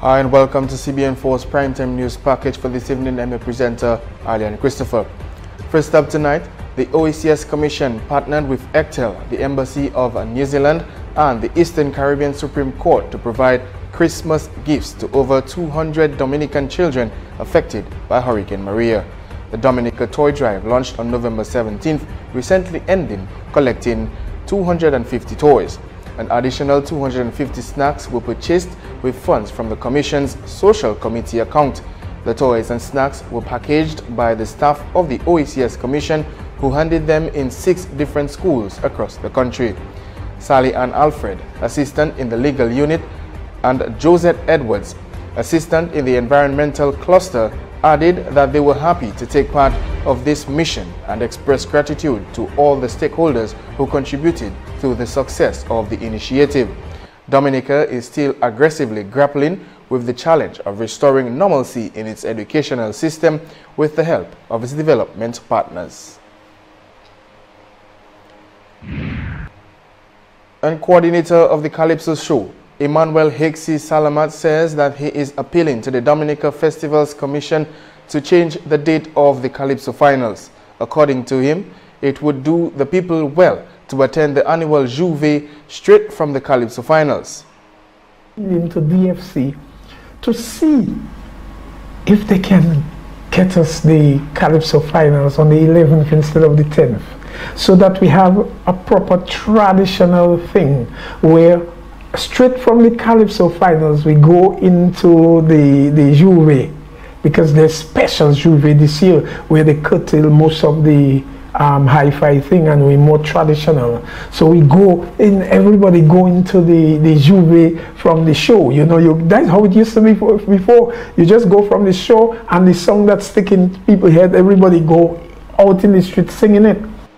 Hi and welcome to CBN4's Primetime News Package for this evening. I'm your presenter, Alian Christopher. First up tonight, the OECS Commission partnered with ECTEL, the Embassy of New Zealand, and the Eastern Caribbean Supreme Court to provide Christmas gifts to over 200 Dominican children affected by Hurricane Maria. The Dominica Toy Drive, launched on November 17th, recently ending, collecting 250 toys. An additional 250 snacks were purchased with funds from the Commission's Social Committee account. The toys and snacks were packaged by the staff of the OECS Commission, who handed them in 6 different schools across the country. Sally Ann Alfred, assistant in the legal unit, and Josette Edwards, assistant in the environmental cluster, added that they were happy to take part of this mission and express gratitude to all the stakeholders who contributed to the success of the initiative. Dominica is still aggressively grappling with the challenge of restoring normalcy in its educational system with the help of its development partners. And coordinator of the Calypso Show, Emmanuel Hixie Salamat, says that he is appealing to the Dominica Festivals Commission to change the date of the Calypso Finals. According to him, it would do the people well to attend the annual Juve straight from the Calypso Finals. Into DFC to see if they can get us the Calypso Finals on the 11th instead of the 10th, so that we have a proper traditional thing where straight from the Calypso Finals we go into the Juve, because there's special Juve this year where they curtail most of the hi-fi thing and we're more traditional. So we go in, everybody go into the Juve from the show. You know, that's how it used to be before. You just go from the show and the song that's sticking in people's head, everybody go out in the street singing it.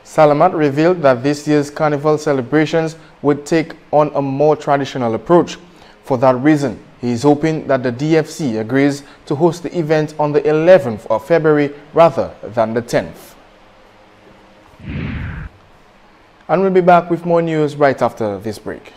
Salamat revealed that this year's carnival celebrations would take on a more traditional approach. For that reason, he is hoping that the DFC agrees to host the event on the 11th of February rather than the 10th. And we'll be back with more news right after this break.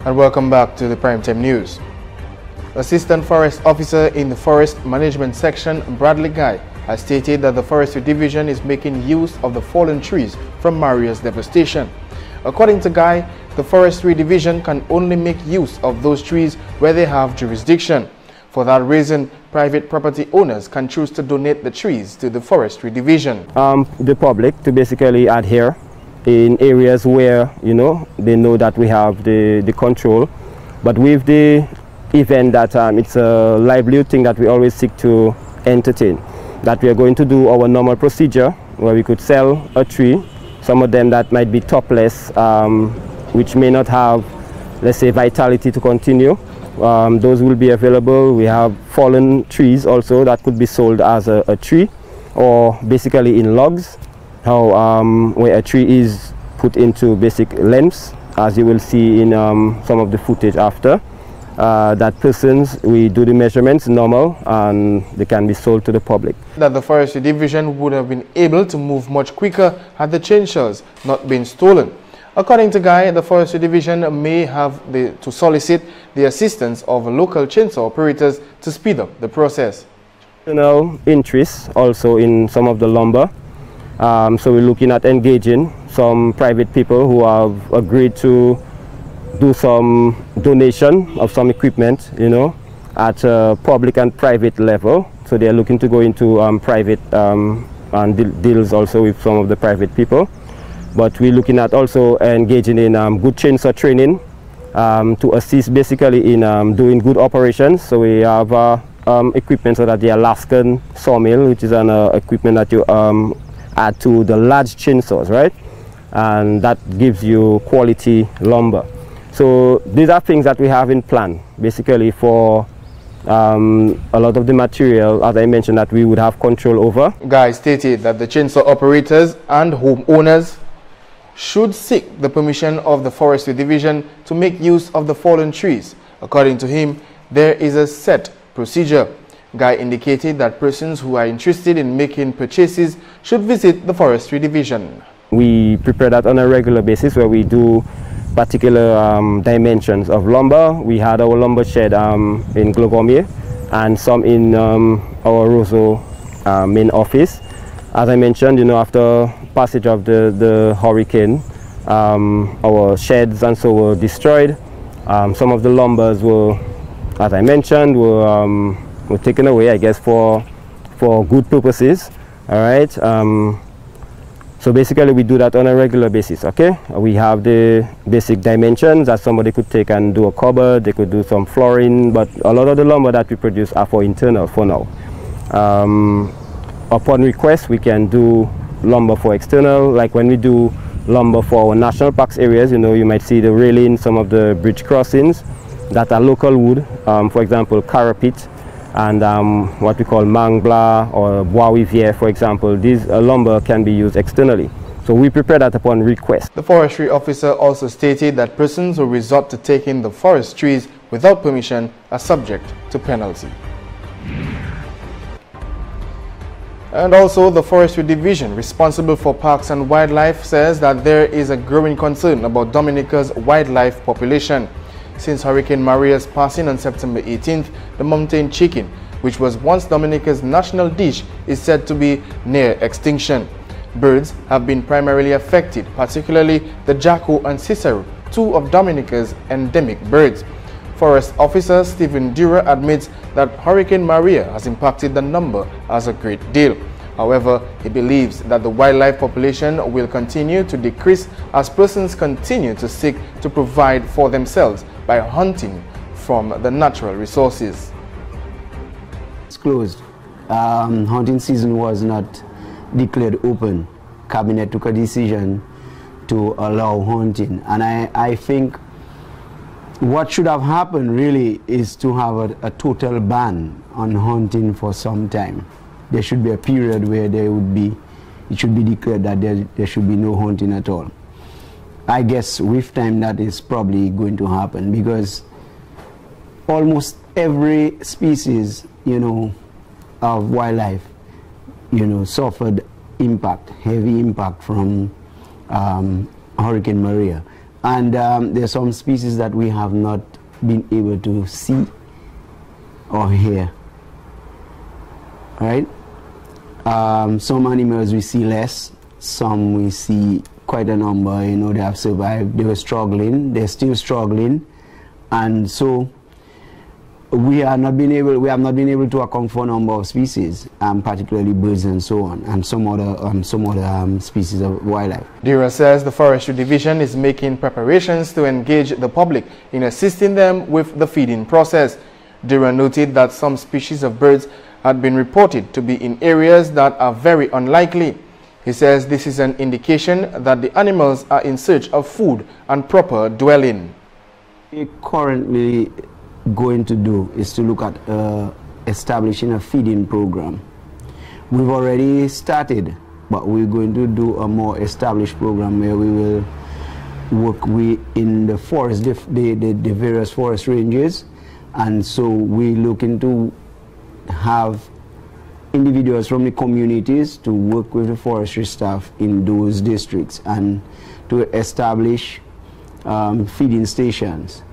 And welcome back to the Primetime News. Assistant Forest Officer in the Forest Management Section, Bradley Guy, has stated that the Forestry Division is making use of the fallen trees from Maria's devastation. According to Guy, the Forestry Division can only make use of those trees where they have jurisdiction. For that reason, private property owners can choose to donate the trees to the Forestry Division. The public to basically adhere in areas where, they know that we have the control. But with the event that it's a livelihood thing that we always seek to entertain, that we are going to do our normal procedure where we could sell a tree, some of them that might be topless, which may not have, let's say, vitality to continue. Those will be available. We have fallen trees also that could be sold as a tree, or basically in logs, where a tree is put into basic lengths, as you will see in some of the footage after. That persons, we do the measurements normal and they can be sold to the public. That the Forestry Division would have been able to move much quicker had the chainsaws not been stolen. According to Guy, the Forestry Division may have to solicit the assistance of local chainsaw operators to speed up the process. Interest also in some of the lumber. So we're looking at engaging some private people who have agreed to do some donation of some equipment, at a public and private level. So they are looking to go into private and deals also with some of the private people. But we're looking at also engaging in good chainsaw training to assist basically in doing good operations. So we have equipment so that the Alaskan sawmill, which is an equipment that you add to the large chainsaws, right? And that gives you quality lumber. So these are things that we have in plan, basically for a lot of the material, as I mentioned, that we would have control over. Guy stated that the chainsaw operators and homeowners should seek the permission of the Forestry Division to make use of the fallen trees. According to him, there is a set procedure. Guy indicated that persons who are interested in making purchases should visit the Forestry Division. We prepare that on a regular basis where we do particular dimensions of lumber. We had our lumber shed in Glogomie and some in our Roseau main office. As I mentioned, after passage of the hurricane, our sheds and so were destroyed. Some of the lumbers were, as I mentioned, were taken away, I guess, for good purposes. All right. So basically we do that on a regular basis, okay? We have the basic dimensions that somebody could take and do a cupboard, they could do some flooring, but a lot of the lumber that we produce are for internal for now. Upon request, we can do lumber for external, like when we do lumber for our national parks areas, you might see the railing, some of the bridge crossings that are local wood, for example, carapit, and what we call mangla or bois rivière, for example. These lumber can be used externally. So we prepare that upon request. The forestry officer also stated that persons who resort to taking the forest trees without permission are subject to penalty. And also, the Forestry Division, responsible for parks and wildlife, says that there is a growing concern about Dominica's wildlife population. Since Hurricane Maria's passing on September 18th, the mountain chicken, which was once Dominica's national dish, is said to be near extinction. Birds have been primarily affected, particularly the jaco and cicero, two of Dominica's endemic birds. Forest officer Stephen Dura admits that Hurricane Maria has impacted the number as a great deal. However, he believes that the wildlife population will continue to decrease as persons continue to seek to provide for themselves by hunting from the natural resources. It's closed. Hunting season was not declared open. Cabinet took a decision to allow hunting, and I think what should have happened really is to have a total ban on hunting for some time. There should be a period where it should be declared that there should be no hunting at all. I guess with time that is probably going to happen, because almost every species, of wildlife, suffered impact, heavy impact from Hurricane Maria. And there are some species that we have not been able to see or hear. Right? Some animals we see less, some we see quite a number. You know, they have survived, they were struggling, they're still struggling, and so we have not been able to account for a number of species, particularly birds and so on, and some other species of wildlife. Dira says the Forestry Division is making preparations to engage the public in assisting them with the feeding process. Dira noted that some species of birds had been reported to be in areas that are very unlikely. He says this is an indication that the animals are in search of food and proper dwelling. What we're currently going to do is to look at establishing a feeding program. We've already started, but we're going to do a more established program where we will work in the forest, the various forest ranges, and so we're looking to have individuals from the communities to work with the forestry staff in those districts and to establish feeding stations,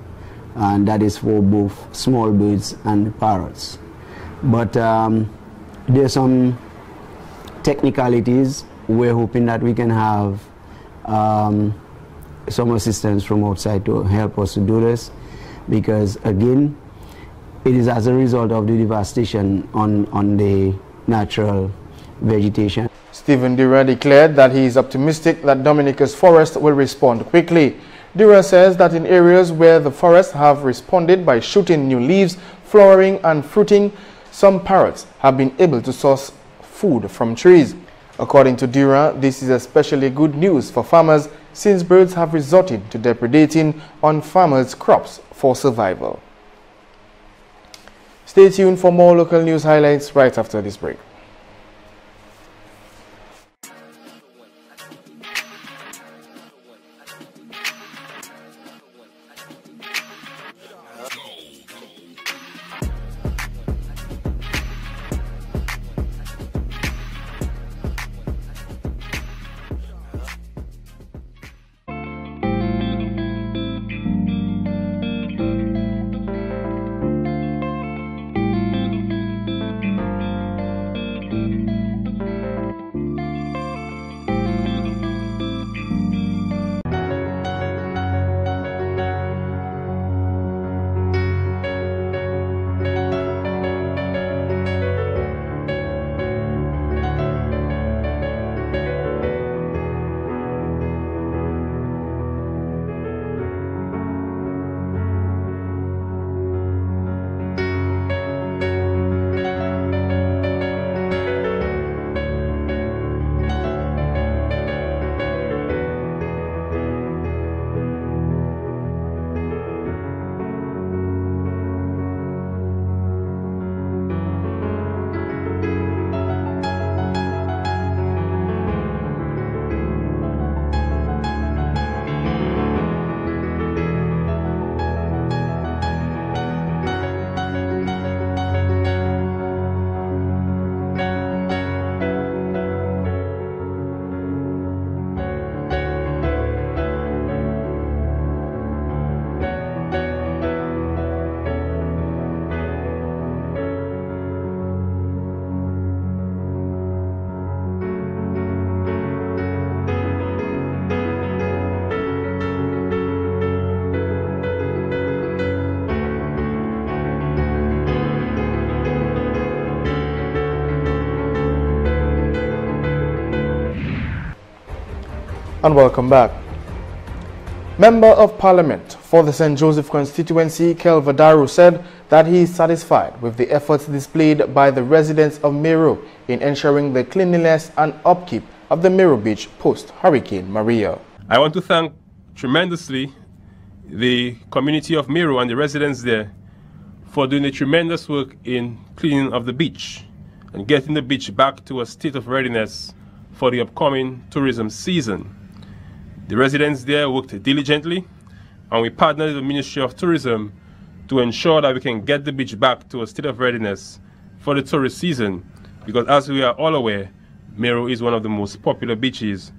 and that is for both small birds and parrots. But there's some technicalities. We're hoping that we can have some assistance from outside to help us to do this, because again, it is as a result of the devastation on the natural vegetation. Stephen Dira declared that he is optimistic that Dominica's forest will respond quickly. Dira says that in areas where the forests have responded by shooting new leaves, flowering and fruiting, some parrots have been able to source food from trees. According to Dira, this is especially good news for farmers since birds have resorted to depredating on farmers' crops for survival. Stay tuned for more local news highlights right after this break. And welcome back. Member of Parliament for the St. Joseph constituency, Kel Vadaru, said that he is satisfied with the efforts displayed by the residents of Meru in ensuring the cleanliness and upkeep of the Meru Beach post-Hurricane Maria. I want to thank tremendously the community of Meru and the residents there for doing a tremendous work in cleaning of the beach and getting the beach back to a state of readiness for the upcoming tourism season. The residents there worked diligently, and we partnered with the Ministry of Tourism to ensure that we can get the beach back to a state of readiness for the tourist season, because as we are all aware, Meru is one of the most popular beaches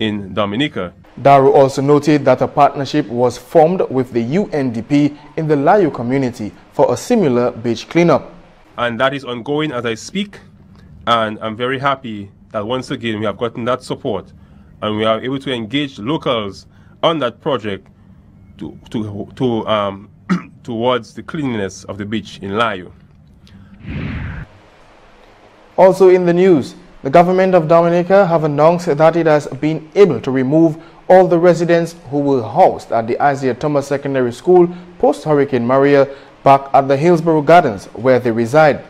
in Dominica. Daru also noted that a partnership was formed with the UNDP in the Layu community for a similar beach cleanup. And that is ongoing as I speak, and I'm very happy that once again we have gotten that support and we are able to engage locals on that project towards the cleanliness of the beach in Layu. Also in the news, the government of Dominica have announced that it has been able to remove all the residents who were housed at the Isaiah Thomas Secondary School post-Hurricane Maria back at the Hillsborough Gardens where they reside.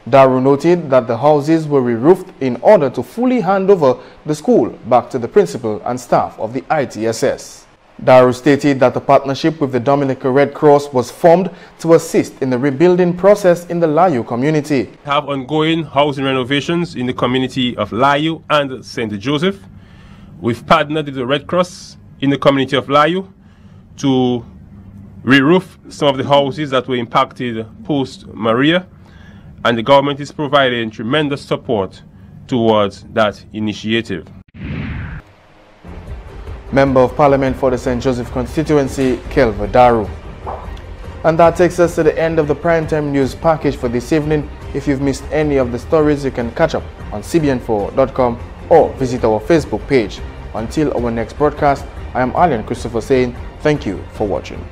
Daru noted that the houses were re-roofed in order to fully hand over the school back to the principal and staff of the ITSS. Daru stated that the partnership with the Dominica Red Cross was formed to assist in the rebuilding process in the Layu community. We have ongoing housing renovations in the community of Layu and St. Joseph. We've partnered with the Red Cross in the community of Layu to re-roof some of the houses that were impacted post-Maria, and the government is providing tremendous support towards that initiative. Member of Parliament for the St. Joseph constituency, Kelva Daru. And that takes us to the end of the Primetime News package for this evening. If you've missed any of the stories, you can catch up on CBN4.com or visit our Facebook page. Until our next broadcast, I am Alian Christopher saying thank you for watching.